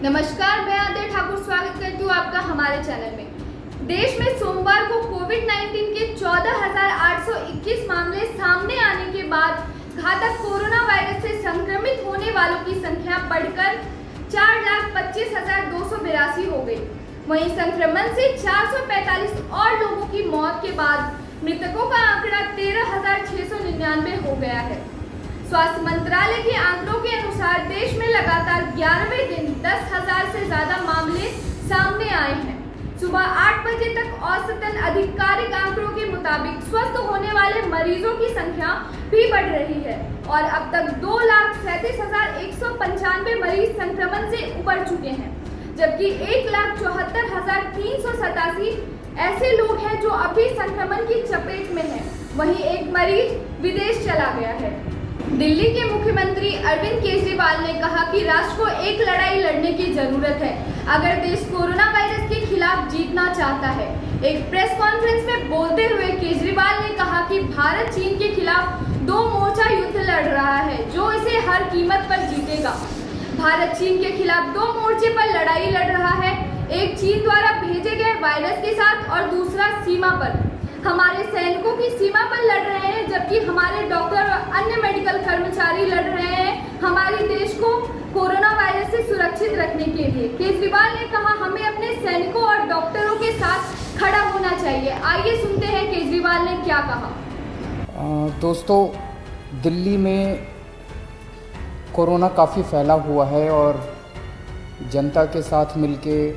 नमस्कार, मैं आद्या ठाकुर स्वागत करती हूँ आपका हमारे चैनल में। देश में सोमवार को कोविड-19 के 14,821 मामले सामने आने के बाद घातक कोरोना वायरस से संक्रमित होने वालों की संख्या बढ़कर 4,25,282 हो गई। वहीं संक्रमण से 445 और लोगों की मौत के बाद मृतकों का आंकड़ा 13,699 हो गया है। स्वास्थ्य मंत्रालय के आंकड़ों के अनुसार देश में लगातार 11वें दिन 10,000 से ज्यादा मामले सामने आए हैं। सुबह 8 बजे तक औसतन आधिकारिक आंकड़ों के मुताबिक स्वस्थ होने वाले मरीजों की संख्या भी बढ़ रही है और अब तक 2,37,195 मरीज संक्रमण से उबर चुके हैं, जबकि 1,74,387 ऐसे लोग हैं जो अभी संक्रमण की चपेट में हैं। वहीं एक मरीज विदेश चला गया है। दिल्ली के मुख्यमंत्री अरविंद केजरीवाल ने कहा कि राष्ट्र को एक लड़ाई लड़ने की जरूरत है अगर देश कोरोना वायरस के खिलाफ जीतना चाहता है। एक प्रेस कॉन्फ्रेंस में बोलते हुए केजरीवाल ने कहा कि भारत चीन के खिलाफ 2 मोर्चा युद्ध लड़ रहा है जो इसे हर कीमत पर जीतेगा। भारत चीन के खिलाफ 2 मोर्चे पर लड़ाई लड़ रहा है, एक चीन द्वारा भेजे गए वायरस के साथ और दूसरा सीमा पर। हमारे सैनिकों की सीमा पर लड़ रहे हैं, जबकि हमारे डॉक्टर और अन्य मेडिकल कर्मचारी लड़ रहे हैं हमारे देश को कोरोना वायरस से सुरक्षित रखने के लिए। केजरीवाल ने कहा, हमें अपने सैनिकों और डॉक्टरों के साथ खड़ा होना चाहिए। आइए सुनते हैं केजरीवाल ने क्या कहा। दोस्तों, दिल्ली में कोरोना काफ़ी फैला हुआ है और जनता के साथ मिलके,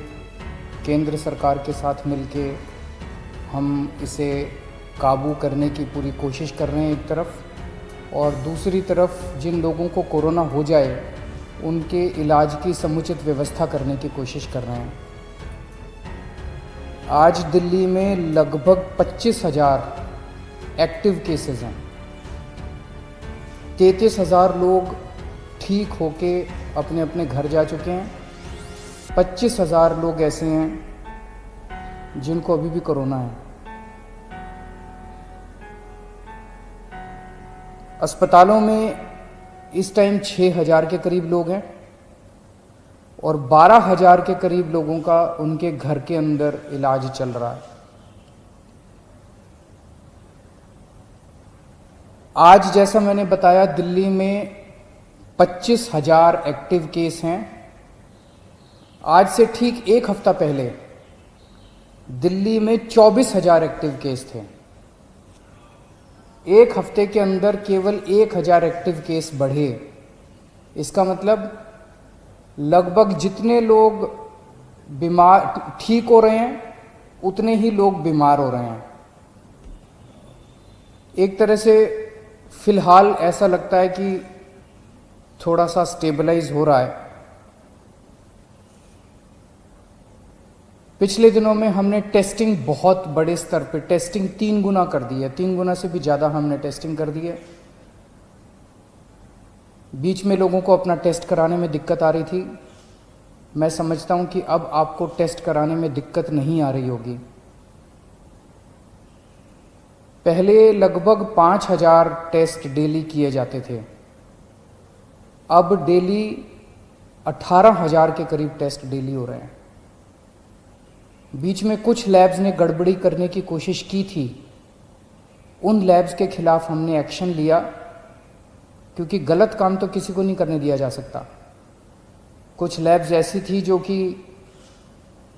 केंद्र सरकार के साथ मिलके हम इसे काबू करने की पूरी कोशिश कर रहे हैं एक तरफ, और दूसरी तरफ जिन लोगों को कोरोना हो जाए उनके इलाज की समुचित व्यवस्था करने की कोशिश कर रहे हैं। आज दिल्ली में लगभग 25,000 एक्टिव केसेस हैं। 33,000 लोग ठीक होके अपने अपने घर जा चुके हैं। 25,000 लोग ऐसे हैं जिनको अभी भी कोरोना है। अस्पतालों में इस टाइम 6,000 के करीब लोग हैं और 12,000 के करीब लोगों का उनके घर के अंदर इलाज चल रहा है। आज जैसा मैंने बताया, दिल्ली में 25,000 एक्टिव केस हैं। आज से ठीक एक हफ्ता पहले दिल्ली में 24,000 एक्टिव केस थे। एक हफ्ते के अंदर केवल 1,000 एक्टिव केस बढ़े। इसका मतलब लगभग जितने लोग बीमार ठीक हो रहे हैं उतने ही लोग बीमार हो रहे हैं। एक तरह से फिलहाल ऐसा लगता है कि थोड़ा सा स्टेबलाइज हो रहा है। पिछले दिनों में हमने टेस्टिंग बहुत बड़े स्तर पे टेस्टिंग 3 गुना कर दी है। 3 गुना से भी ज़्यादा हमने टेस्टिंग कर दी है। बीच में लोगों को अपना टेस्ट कराने में दिक्कत आ रही थी। मैं समझता हूं कि अब आपको टेस्ट कराने में दिक्कत नहीं आ रही होगी। पहले लगभग 5,000 टेस्ट डेली किए जाते थे, अब डेली 18,000 के करीब टेस्ट डेली हो रहे हैं। बीच में कुछ लैब्स ने गड़बड़ी करने की कोशिश की थी। उन लैब्स के खिलाफ हमने एक्शन लिया, क्योंकि गलत काम तो किसी को नहीं करने दिया जा सकता। कुछ लैब्स ऐसी थी जो कि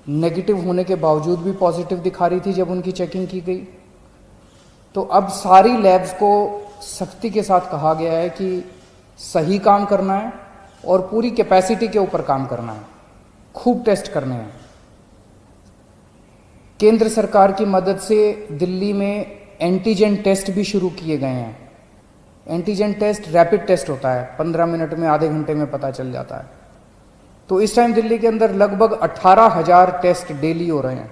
नेगेटिव होने के बावजूद भी पॉजिटिव दिखा रही थी जब उनकी चेकिंग की गई। तो अब सारी लैब्स को सख्ती के साथ कहा गया है कि सही काम करना है और पूरी कैपेसिटी के ऊपर काम करना है, खूब टेस्ट करने हैं। केंद्र सरकार की मदद से दिल्ली में एंटीजन टेस्ट भी शुरू किए गए हैं। एंटीजन टेस्ट रैपिड टेस्ट होता है, 15 मिनट में, आधे घंटे में पता चल जाता है। तो इस टाइम दिल्ली के अंदर लगभग 18,000 टेस्ट डेली हो रहे हैं।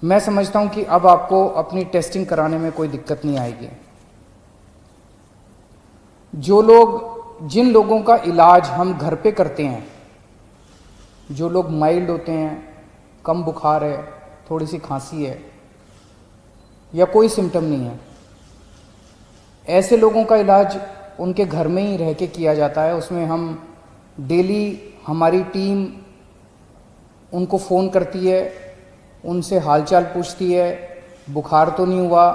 मैं समझता हूं कि अब आपको अपनी टेस्टिंग कराने में कोई दिक्कत नहीं आएगी। जिन लोगों का इलाज हम घर पे करते हैं, जो लोग माइल्ड होते हैं, कम बुखार है, थोड़ी सी खांसी है या कोई सिम्टम नहीं है, ऐसे लोगों का इलाज उनके घर में ही रह के किया जाता है। उसमें हम डेली हमारी टीम उनको फ़ोन करती है, उनसे हालचाल पूछती है, बुखार तो नहीं हुआ,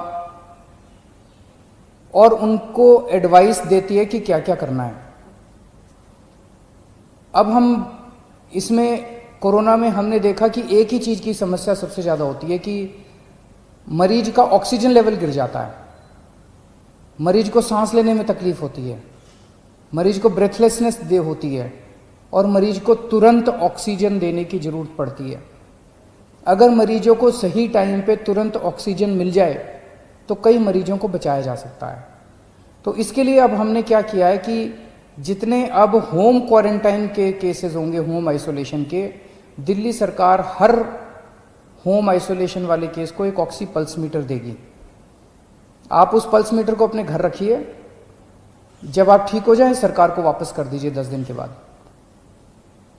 और उनको एडवाइस देती है कि क्या क्या करना है। अब हम इसमें कोरोना में हमने देखा कि एक ही चीज़ की समस्या सबसे ज़्यादा होती है कि मरीज का ऑक्सीजन लेवल गिर जाता है, मरीज को सांस लेने में तकलीफ होती है, मरीज को ब्रेथलेसनेस होती है, और मरीज को तुरंत ऑक्सीजन देने की ज़रूरत पड़ती है। अगर मरीजों को सही टाइम पे तुरंत ऑक्सीजन मिल जाए तो कई मरीजों को बचाया जा सकता है। तो इसके लिए अब हमने क्या किया है कि जितने अब होम क्वारंटाइन के केसेस होंगे, होम आइसोलेशन के, दिल्ली सरकार हर होम आइसोलेशन वाले केस को एक ऑक्सी पल्स मीटर देगी। आप उस पल्स मीटर को अपने घर रखिए, जब आप ठीक हो जाएं सरकार को वापस कर दीजिए 10 दिन के बाद।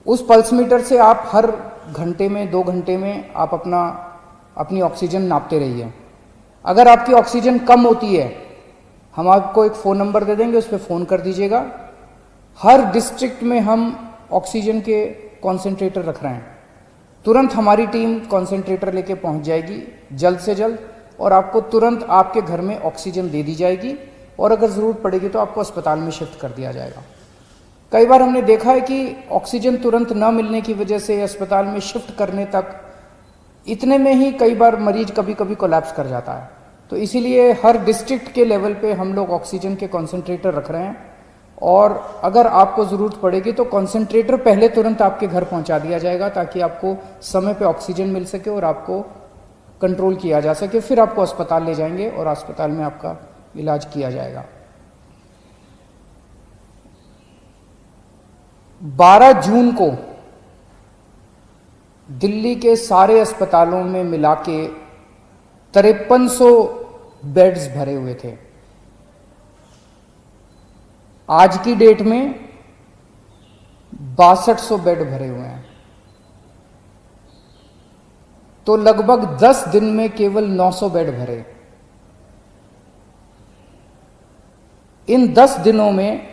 उस पल्स मीटर से आप हर घंटे में 2 घंटे में आप अपनी ऑक्सीजन नापते रहिए। अगर आपकी ऑक्सीजन कम होती है, हम आपको एक फ़ोन नंबर दे देंगे, उस पर फ़ोन कर दीजिएगा। हर डिस्ट्रिक्ट में हम ऑक्सीजन के कॉन्सेंट्रेटर रख रहे हैं, तुरंत हमारी टीम कॉन्सेंट्रेटर लेके पहुंच जाएगी जल्द से जल्द, और आपको तुरंत आपके घर में ऑक्सीजन दे दी जाएगी, और अगर ज़रूरत पड़ेगी तो आपको अस्पताल में शिफ्ट कर दिया जाएगा। कई बार हमने देखा है कि ऑक्सीजन तुरंत न मिलने की वजह से अस्पताल में शिफ्ट करने तक इतने में ही कई बार मरीज कभी कभी कोलैप्स कर जाता है। तो इसीलिए हर डिस्ट्रिक्ट के लेवल पे हम लोग ऑक्सीजन के कॉन्सेंट्रेटर रख रहे हैं, और अगर आपको ज़रूरत पड़ेगी तो कॉन्सेंट्रेटर पहले तुरंत आपके घर पहुंचा दिया जाएगा, ताकि आपको समय पे ऑक्सीजन मिल सके और आपको कंट्रोल किया जा सके। फिर आपको अस्पताल ले जाएंगे और अस्पताल में आपका इलाज किया जाएगा। 12 जून को दिल्ली के सारे अस्पतालों में मिला के 5300 बेड्स भरे हुए थे। आज की डेट में 6200 बेड भरे हुए हैं। तो लगभग 10 दिन में केवल 900 बेड भरे। इन 10 दिनों में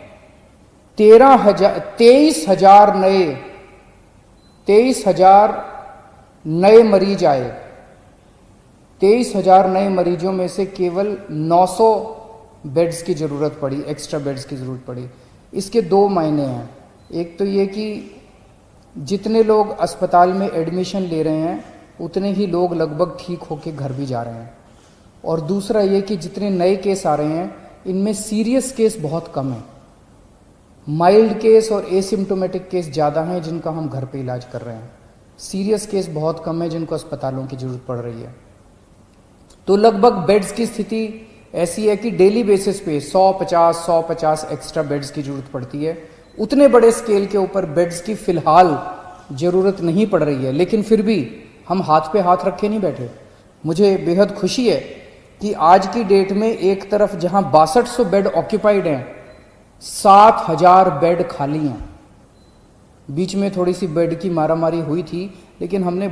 23,000 नए मरीज आए। 23,000 नए मरीजों में से केवल 900 बेड्स की ज़रूरत पड़ी, एक्स्ट्रा बेड्स की ज़रूरत पड़ी। इसके 2 मायने हैं। एक तो ये कि जितने लोग अस्पताल में एडमिशन ले रहे हैं उतने ही लोग लगभग ठीक होकर घर भी जा रहे हैं, और दूसरा ये कि जितने नए केस आ रहे हैं इनमें सीरियस केस बहुत कम है। माइल्ड केस और एसिम्टोमेटिक केस ज़्यादा हैं जिनका हम घर पे इलाज कर रहे हैं। सीरियस केस बहुत कम है जिनको अस्पतालों की ज़रूरत पड़ रही है। तो लगभग बेड्स की स्थिति ऐसी है कि डेली बेसिस पे 150 एक्स्ट्रा बेड्स की ज़रूरत पड़ती है। उतने बड़े स्केल के ऊपर बेड्स की फ़िलहाल ज़रूरत नहीं पड़ रही है, लेकिन फिर भी हम हाथ पे हाथ रखे नहीं बैठे। मुझे बेहद खुशी है कि आज की डेट में एक तरफ जहां 6200 बेड ऑक्यूपाइड हैं, 7000 बेड खाली हैं। बीच में थोड़ी सी बेड की मारामारी हुई थी, लेकिन हमने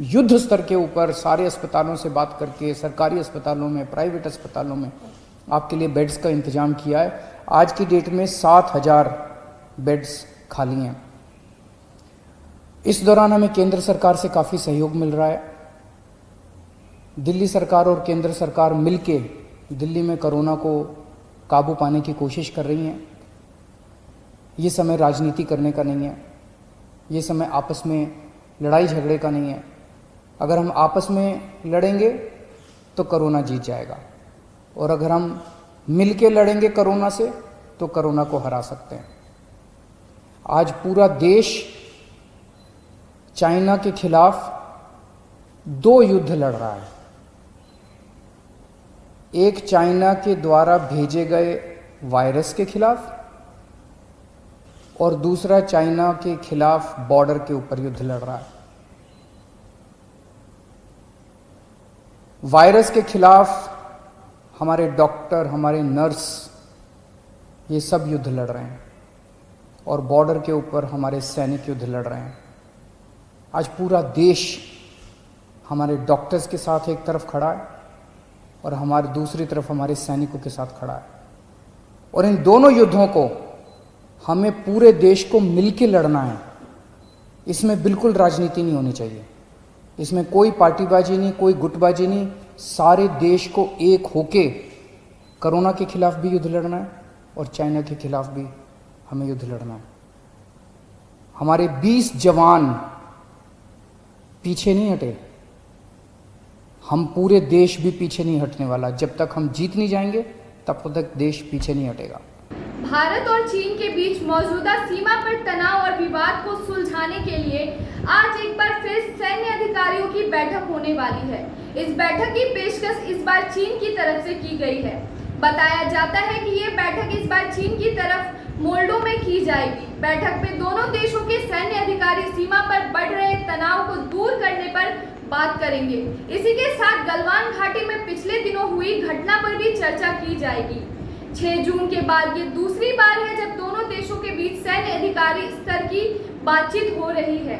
युद्ध स्तर के ऊपर सारे अस्पतालों से बात करके सरकारी अस्पतालों में, प्राइवेट अस्पतालों में आपके लिए बेड्स का इंतजाम किया है। आज की डेट में 7000 बेड्स खाली हैं। इस दौरान हमें केंद्र सरकार से काफ़ी सहयोग मिल रहा है। दिल्ली सरकार और केंद्र सरकार मिलके दिल्ली में कोरोना को काबू पाने की कोशिश कर रही हैं। ये समय राजनीति करने का नहीं है, ये समय आपस में लड़ाई झगड़े का नहीं है। अगर हम आपस में लड़ेंगे तो कोरोना जीत जाएगा, और अगर हम मिलके लड़ेंगे कोरोना से तो कोरोना को हरा सकते हैं। आज पूरा देश चाइना के खिलाफ 2 युद्ध लड़ रहा है। एक चाइना के द्वारा भेजे गए वायरस के खिलाफ, और दूसरा चाइना के खिलाफ बॉर्डर के ऊपर युद्ध लड़ रहा है। वायरस के खिलाफ हमारे डॉक्टर, हमारे नर्स, ये सब युद्ध लड़ रहे हैं, और बॉर्डर के ऊपर हमारे सैनिक युद्ध लड़ रहे हैं। आज पूरा देश हमारे डॉक्टर्स के साथ एक तरफ खड़ा है और हमारी दूसरी तरफ हमारे सैनिकों के साथ खड़ा है, और इन दोनों युद्धों को हमें पूरे देश को मिलके लड़ना है। इसमें बिल्कुल राजनीति नहीं होनी चाहिए, इसमें कोई पार्टीबाजी नहीं, कोई गुटबाजी नहीं। सारे देश को एक होके कोरोना के खिलाफ भी युद्ध लड़ना है और चाइना के खिलाफ भी हमें युद्ध लड़ना है। हमारे 20 जवान पीछे नहीं हटे, हम पूरे देश भी पीछे नहीं हटने वाला। जब तक हम जीत नहीं जाएंगे तब तक देश पीछे नहीं हटेगा। भारत और चीन के बीच मौजूदा सीमा पर तनाव और विवाद को सुलझाने के लिए आज एक बार फिर सैन्य अधिकारियों की बैठक होने वाली है। इस बैठक की पेशकश इस बार चीन की तरफ से की गई है। बताया जाता है कि ये बैठक इस बार चीन की तरफ मोल्डो में की जाएगी। बैठक में दोनों देशों के सैन्य अधिकारी सीमा पर बढ़ रहे तनाव को दूर करने पर बात करेंगे। इसी के साथ गलवान घाटी में पिछले दिनों हुई घटना पर भी चर्चा की जाएगी। 6 जून के बाद ये दूसरी बार है जब दोनों देशों के बीच सैन्य अधिकारी स्तर की बातचीत हो रही है।